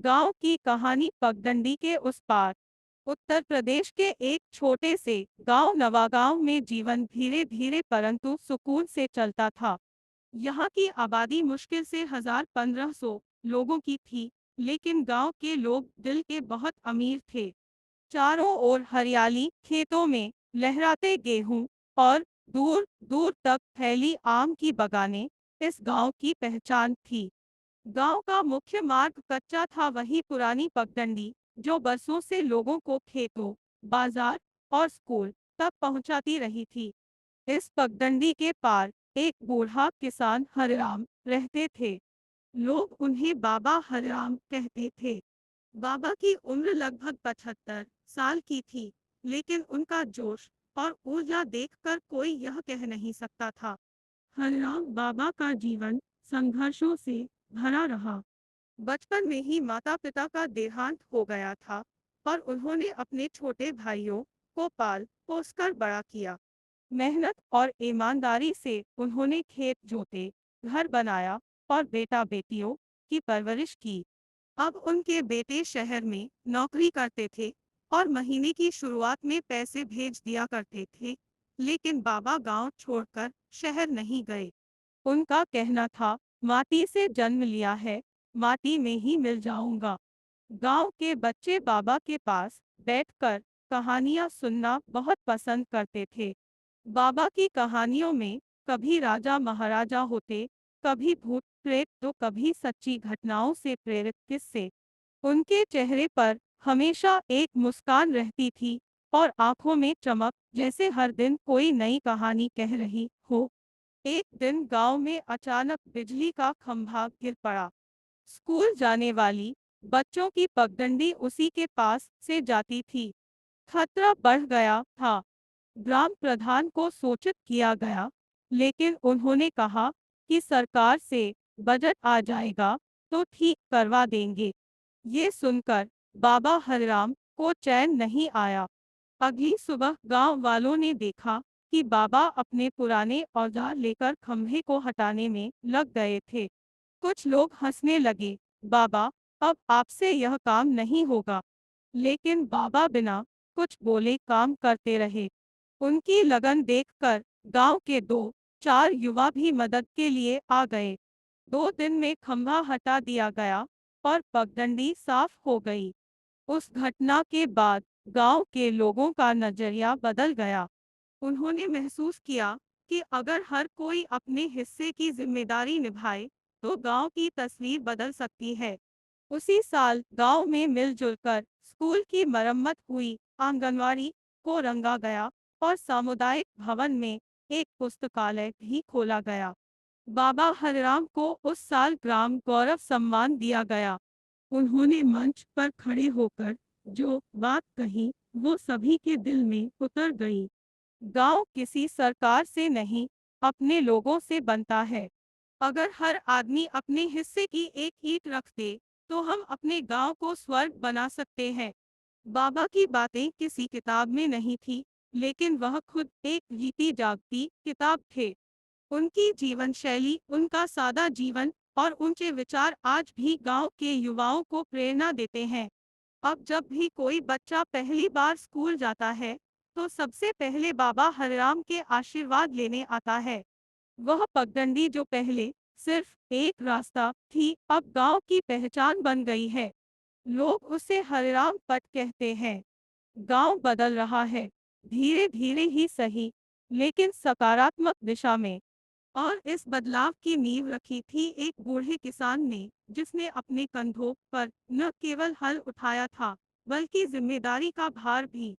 गांव की कहानी पगडंडी के उस पार। उत्तर प्रदेश के एक छोटे से गांव नवागांव में जीवन धीरे धीरे परंतु सुकून से चलता था। यहाँ की आबादी मुश्किल से 1500 लोगों की थी, लेकिन गांव के लोग दिल के बहुत अमीर थे। चारों ओर हरियाली, खेतों में लहराते गेहूं और दूर दूर तक फैली आम की बगानें इस गांव की पहचान थी। गांव का मुख्य मार्ग कच्चा था, वही पुरानी पगडंडी जो बरसों से लोगों को खेतों, बाजार और स्कूल तक पहुंचाती रही थी। इस पगडंडी के पार एक बूढ़ा किसान हरिराम रहते थे। लोग उन्हें बाबा हरिराम कहते थे। बाबा की उम्र लगभग 75 साल की थी, लेकिन उनका जोश और ऊर्जा देखकर कोई यह कह नहीं सकता था। हरिराम बाबा का जीवन संघर्षों से भरा रहा। बचपन में ही माता पिता का देहांत हो गया था और उन्होंने अपने छोटे भाइयों को पाल पोसकर बड़ा किया। मेहनत और ईमानदारी से उन्होंने खेत जोते, घर बनाया और बेटा बेटियों की परवरिश की। अब उनके बेटे शहर में नौकरी करते थे और महीने की शुरुआत में पैसे भेज दिया करते थे, लेकिन बाबा गांव छोड़कर शहर नहीं गए। उनका कहना था, माटी से जन्म लिया है, माटी में ही मिल जाऊंगा। गांव के बच्चे बाबा के पास बैठकर कहानियां सुनना बहुत पसंद करते थे। बाबा की कहानियों में कभी राजा महाराजा होते, कभी भूत प्रेत तो कभी सच्ची घटनाओं से प्रेरित किस्से। उनके चेहरे पर हमेशा एक मुस्कान रहती थी और आंखों में चमक, जैसे हर दिन कोई नई कहानी कह रही हो। एक दिन गांव में अचानक बिजली का खंभा गिर पड़ा। स्कूल जाने वाली बच्चों की पगडंडी उसी के पास से जाती थी। खतरा बढ़ गया था। ग्राम प्रधान को सूचित किया गया, लेकिन उन्होंने कहा कि सरकार से बजट आ जाएगा तो ठीक करवा देंगे। ये सुनकर बाबा हरिराम को चैन नहीं आया। अगली सुबह गांव वालों ने देखा कि बाबा अपने पुराने औजार लेकर खंभे को हटाने में लग गए थे। कुछ लोग हंसने लगे, बाबा, अब आपसे यह काम नहीं होगा। लेकिन बाबा बिना कुछ बोले काम करते रहे। उनकी लगन देखकर गांव के 2-4 युवा भी मदद के लिए आ गए। 2 दिन में खंभा हटा दिया गया और पगडंडी साफ हो गई। उस घटना के बाद गांव के लोगों का नजरिया बदल गया। उन्होंने महसूस किया कि अगर हर कोई अपने हिस्से की जिम्मेदारी निभाए, तो गांव की तस्वीर बदल सकती है। उसी साल गांव में मिलजुल कर स्कूल की मरम्मत हुई, आंगनवाड़ी को रंगा गया और सामुदायिक भवन में एक पुस्तकालय भी खोला गया। बाबा हरिराम को उस साल ग्राम गौरव सम्मान दिया गया। उन्होंने मंच पर खड़े होकर जो बात कही, वो सभी के दिल में उतर गई। गांव किसी सरकार से नहीं, अपने लोगों से बनता है। अगर हर आदमी अपने हिस्से की एक ईंट रख दे, तो हम अपने गांव को स्वर्ग बना सकते हैं। बाबा की बातें किसी किताब में नहीं थी, लेकिन वह खुद एक जीती जागती किताब थे। उनकी जीवन शैली, उनका सादा जीवन और ऊंचे विचार आज भी गांव के युवाओं को प्रेरणा देते हैं। अब जब भी कोई बच्चा पहली बार स्कूल जाता है, तो सबसे पहले बाबा हरिराम के आशीर्वाद लेने आता है। वह पगडंडी जो पहले सिर्फ एक रास्ता थी, अब गांव की पहचान बन गई है। लोग उसे हरिराम पट कहते हैं। गांव बदल रहा है, धीरे धीरे ही सही, लेकिन सकारात्मक दिशा में। और इस बदलाव की नींव रखी थी एक बूढ़े किसान ने, जिसने अपने कंधों पर न केवल हल उठाया था, बल्कि जिम्मेदारी का भार भी।